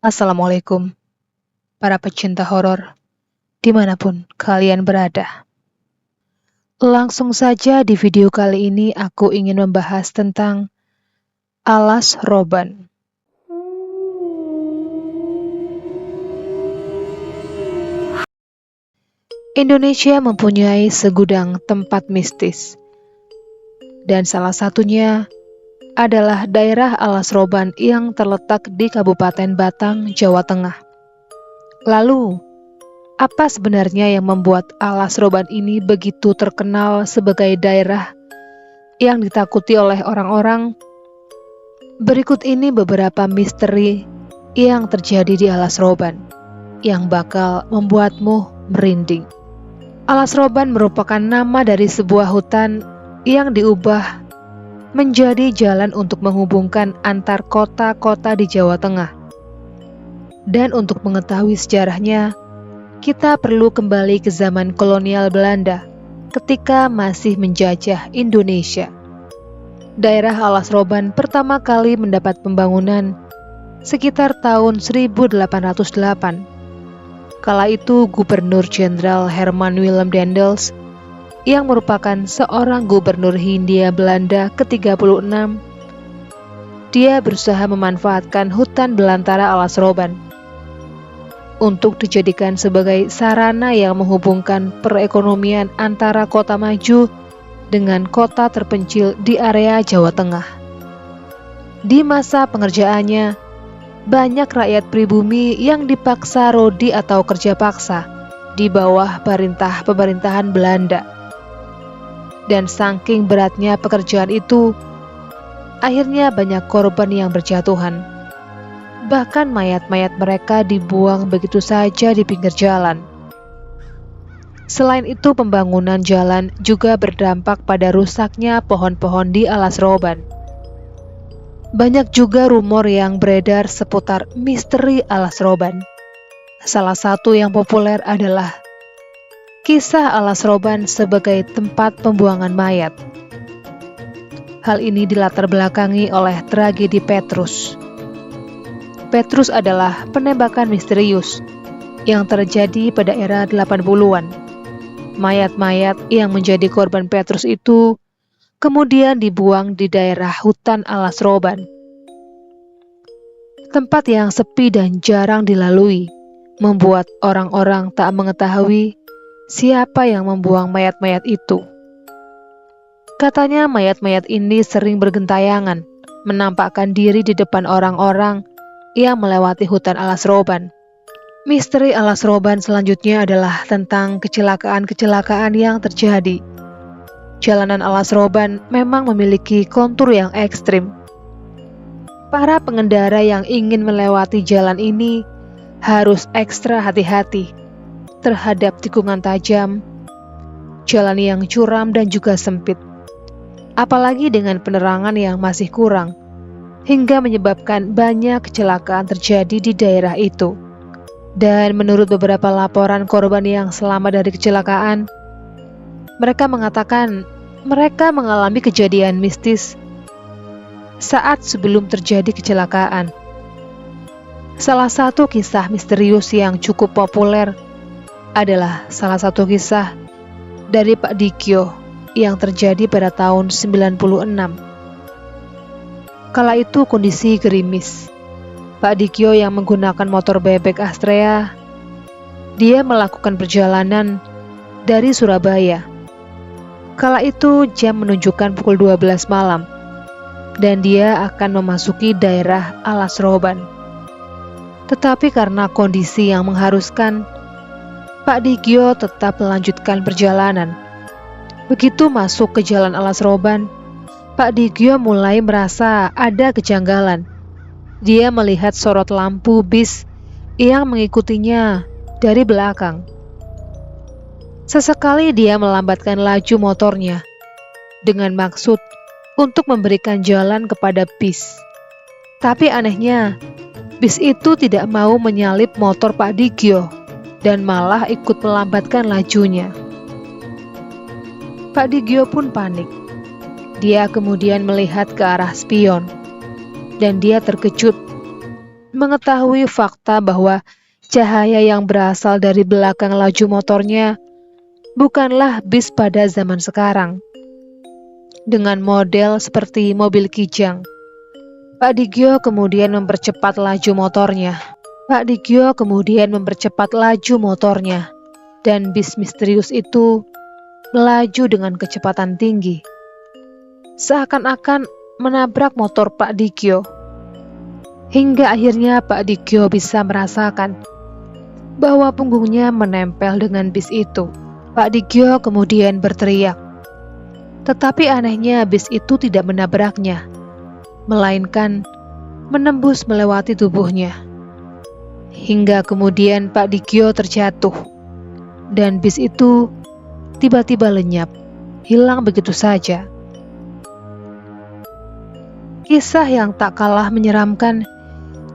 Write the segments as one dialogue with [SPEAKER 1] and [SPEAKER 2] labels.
[SPEAKER 1] Assalamualaikum, para pecinta horor, dimanapun kalian berada. Langsung saja di video kali ini aku ingin membahas tentang Alas Roban. Indonesia mempunyai segudang tempat mistis, dan salah satunya adalah daerah Alas Roban yang terletak di Kabupaten Batang, Jawa Tengah. Lalu, apa sebenarnya yang membuat Alas Roban ini begitu terkenal sebagai daerah yang ditakuti oleh orang-orang? Berikut ini beberapa misteri yang terjadi di Alas Roban yang bakal membuatmu merinding. Alas Roban merupakan nama dari sebuah hutan yang diubah menjadi jalan untuk menghubungkan antar kota-kota di Jawa Tengah. Dan untuk mengetahui sejarahnya, kita perlu kembali ke zaman kolonial Belanda ketika masih menjajah Indonesia. Daerah Alas Roban pertama kali mendapat pembangunan sekitar tahun 1808. Kala itu Gubernur Jenderal Herman Willem Daendels yang merupakan seorang gubernur Hindia Belanda ke-36, dia berusaha memanfaatkan hutan belantara Alas Roban untuk dijadikan sebagai sarana yang menghubungkan perekonomian antara kota maju dengan kota terpencil di area Jawa Tengah. Di masa pengerjaannya, banyak rakyat pribumi yang dipaksa rodi atau kerja paksa di bawah pemerintahan Belanda. Dan saking beratnya pekerjaan itu, akhirnya banyak korban yang berjatuhan. Bahkan mayat-mayat mereka dibuang begitu saja di pinggir jalan. Selain itu, pembangunan jalan juga berdampak pada rusaknya pohon-pohon di Alas Roban. Banyak juga rumor yang beredar seputar misteri Alas Roban. Salah satu yang populer adalah kisah Alas Roban sebagai tempat pembuangan mayat. Hal ini dilatar belakangi oleh tragedi Petrus. Petrus adalah penembakan misterius yang terjadi pada era 80-an. Mayat-mayat yang menjadi korban Petrus itu kemudian dibuang di daerah hutan Alas Roban. Tempat yang sepi dan jarang dilalui membuat orang-orang tak mengetahui siapa yang membuang mayat-mayat itu. Katanya mayat-mayat ini sering bergentayangan, menampakkan diri di depan orang-orang yang melewati hutan Alas Roban. Misteri Alas Roban selanjutnya adalah tentang kecelakaan-kecelakaan yang terjadi. Jalanan Alas Roban memang memiliki kontur yang ekstrim. Para pengendara yang ingin melewati jalan ini harus ekstra hati-hati terhadap tikungan tajam, jalan yang curam dan juga sempit. Apalagi dengan penerangan yang masih kurang, hingga menyebabkan banyak kecelakaan terjadi di daerah itu. Dan menurut beberapa laporan korban yang selamat dari kecelakaan, mereka mengatakan mereka mengalami kejadian mistis saat sebelum terjadi kecelakaan. Salah satu kisah misterius yang cukup populer adalah salah satu kisah dari Pak Dikyo yang terjadi pada tahun 96. Kala itu kondisi gerimis. Pak Dikyo yang menggunakan motor bebek Astrea, dia melakukan perjalanan dari Surabaya. Kala itu jam menunjukkan pukul 12 malam dan dia akan memasuki daerah Alas Roban. Tetapi karena kondisi yang mengharuskan, Pak Dikyo tetap melanjutkan perjalanan. Begitu masuk ke jalan Alas Roban, Pak Dikyo mulai merasa ada kejanggalan. Dia melihat sorot lampu bis yang mengikutinya dari belakang. Sesekali dia melambatkan laju motornya dengan maksud untuk memberikan jalan kepada bis. Tapi anehnya, bis itu tidak mau menyalip motor Pak Dikyo dan malah ikut melambatkan lajunya. Pak Dikyo pun panik. Dia kemudian melihat ke arah spion dan dia terkejut mengetahui fakta bahwa cahaya yang berasal dari belakang laju motornya bukanlah bis pada zaman sekarang, dengan model seperti mobil kijang. Pak Digio kemudian mempercepat laju motornya. Dan bis misterius itu melaju dengan kecepatan tinggi, seakan-akan menabrak motor Pak Digio. Hingga akhirnya Pak Digio bisa merasakan bahwa punggungnya menempel dengan bis itu. Pak Digio kemudian berteriak. Tetapi anehnya bis itu tidak menabraknya, melainkan menembus melewati tubuhnya. Hingga kemudian Pak Digio terjatuh, dan bis itu tiba-tiba lenyap, hilang begitu saja. Kisah yang tak kalah menyeramkan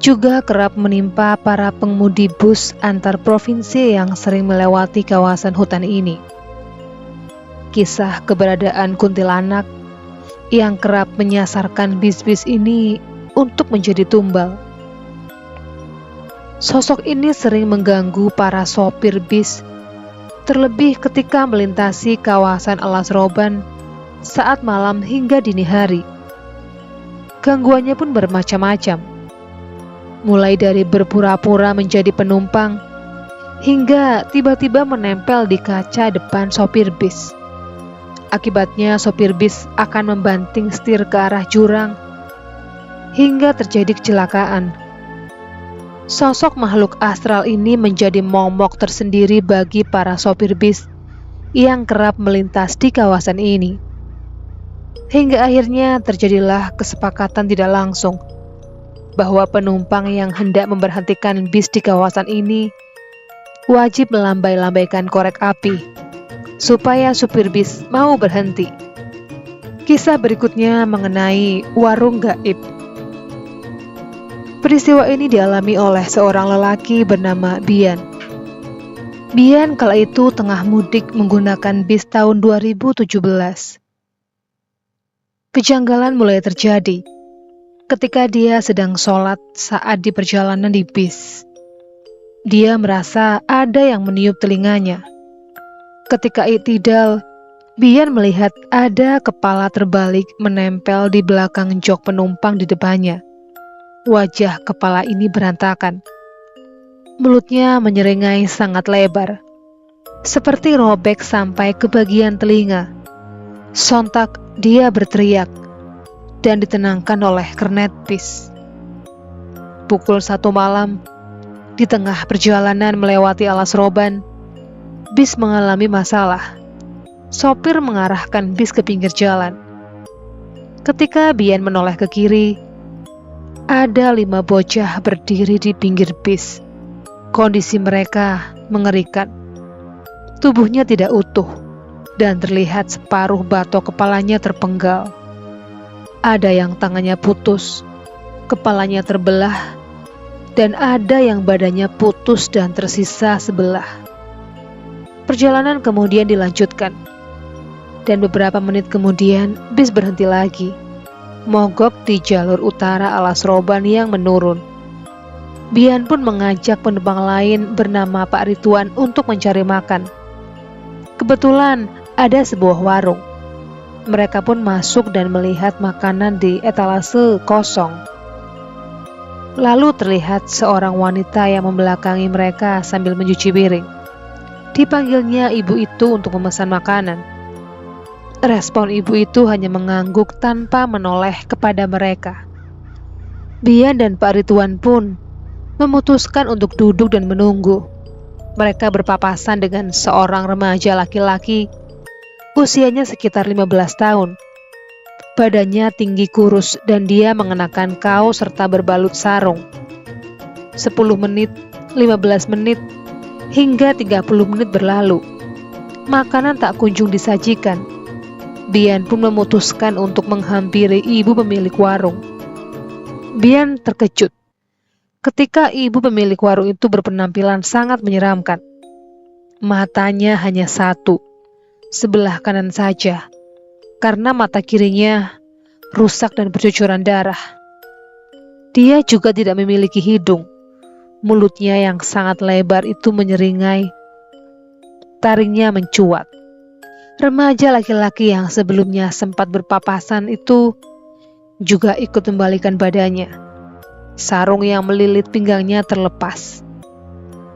[SPEAKER 1] juga kerap menimpa para pengemudi bus antar provinsi yang sering melewati kawasan hutan ini. Kisah keberadaan kuntilanak yang kerap menyasarkan bis-bis ini untuk menjadi tumbal. Sosok ini sering mengganggu para sopir bis, terlebih ketika melintasi kawasan Alas Roban saat malam hingga dini hari. Gangguannya pun bermacam-macam, mulai dari berpura-pura menjadi penumpang hingga tiba-tiba menempel di kaca depan sopir bis. Akibatnya sopir bis akan membanting setir ke arah jurang hingga terjadi kecelakaan. Sosok makhluk astral ini menjadi momok tersendiri bagi para sopir bis yang kerap melintas di kawasan ini. Hingga akhirnya terjadilah kesepakatan tidak langsung bahwa penumpang yang hendak memberhentikan bis di kawasan ini wajib melambai-lambaikan korek api supaya supir bis mau berhenti. Kisah berikutnya mengenai warung gaib. Peristiwa ini dialami oleh seorang lelaki bernama Bian. Bian kala itu tengah mudik menggunakan bis tahun 2017. Kejanggalan mulai terjadi ketika dia sedang sholat saat di perjalanan di bis. Dia merasa ada yang meniup telinganya. Ketika i'tidal, Bian melihat ada kepala terbalik menempel di belakang jok penumpang di depannya. Wajah kepala ini berantakan. Mulutnya menyeringai sangat lebar, seperti robek sampai ke bagian telinga. Sontak dia berteriak dan ditenangkan oleh kernet bis. Pukul 1 malam, di tengah perjalanan melewati Alas Roban, bis mengalami masalah. Sopir mengarahkan bis ke pinggir jalan. Ketika Bian menoleh ke kiri, ada 5 bocah berdiri di pinggir bis. Kondisi mereka mengerikan. Tubuhnya tidak utuh dan terlihat separuh batok kepalanya terpenggal. Ada yang tangannya putus, kepalanya terbelah, dan ada yang badannya putus dan tersisa sebelah. Perjalanan kemudian dilanjutkan, dan beberapa menit kemudian bis berhenti lagi, mogok di jalur utara Alas Roban yang menurun. Bian pun mengajak penumpang lain bernama Pak Rituan untuk mencari makan. Kebetulan ada sebuah warung. Mereka pun masuk dan melihat makanan di etalase kosong. Lalu terlihat seorang wanita yang membelakangi mereka sambil mencuci piring. Dipanggilnya ibu itu untuk memesan makanan. Respon ibu itu hanya mengangguk tanpa menoleh kepada mereka. Bian dan Pak Rituan pun memutuskan untuk duduk dan menunggu. Mereka berpapasan dengan seorang remaja laki-laki, usianya sekitar 15 tahun. Badannya tinggi kurus dan dia mengenakan kaos serta berbalut sarung. 10 menit, 15 menit, hingga 30 menit berlalu. Makanan tak kunjung disajikan. Bian pun memutuskan untuk menghampiri ibu pemilik warung. Bian terkejut ketika ibu pemilik warung itu berpenampilan sangat menyeramkan. Matanya hanya satu, sebelah kanan saja, karena mata kirinya rusak dan bercucuran darah. Dia juga tidak memiliki hidung. Mulutnya yang sangat lebar itu menyeringai. Taringnya mencuat. Remaja laki-laki yang sebelumnya sempat berpapasan itu juga ikut membalikan badannya. Sarung yang melilit pinggangnya terlepas.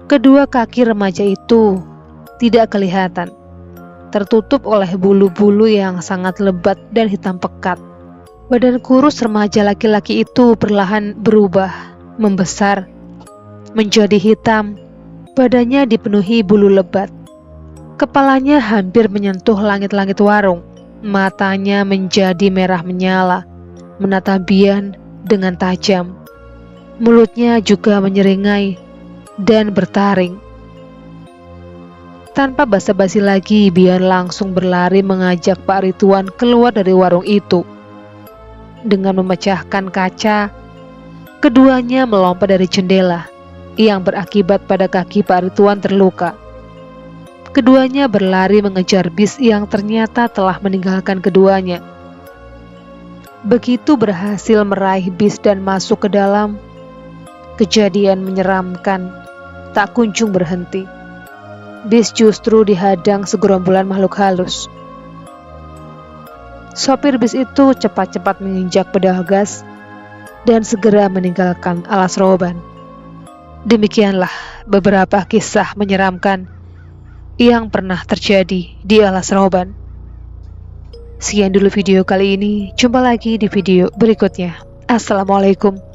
[SPEAKER 1] Kedua kaki remaja itu tidak kelihatan, tertutup oleh bulu-bulu yang sangat lebat dan hitam pekat. Badan kurus remaja laki-laki itu perlahan berubah, membesar, menjadi hitam. Badannya dipenuhi bulu lebat. Kepalanya hampir menyentuh langit-langit warung. Matanya menjadi merah menyala, menatap Bian dengan tajam. Mulutnya juga menyeringai dan bertaring. Tanpa basa-basi lagi, Bian langsung berlari mengajak Pak Rituan keluar dari warung itu. Dengan memecahkan kaca, keduanya melompat dari jendela, yang berakibat pada kaki Pak Rituan terluka. Keduanya berlari mengejar bis yang ternyata telah meninggalkan keduanya. Begitu berhasil meraih bis dan masuk ke dalam, kejadian menyeramkan tak kunjung berhenti. Bis justru dihadang segerombolan makhluk halus. Sopir bis itu cepat-cepat menginjak pedal gas dan segera meninggalkan Alas Roban. Demikianlah beberapa kisah menyeramkan yang pernah terjadi di Alas Roban. Sekian dulu video kali ini, jumpa lagi di video berikutnya. Assalamualaikum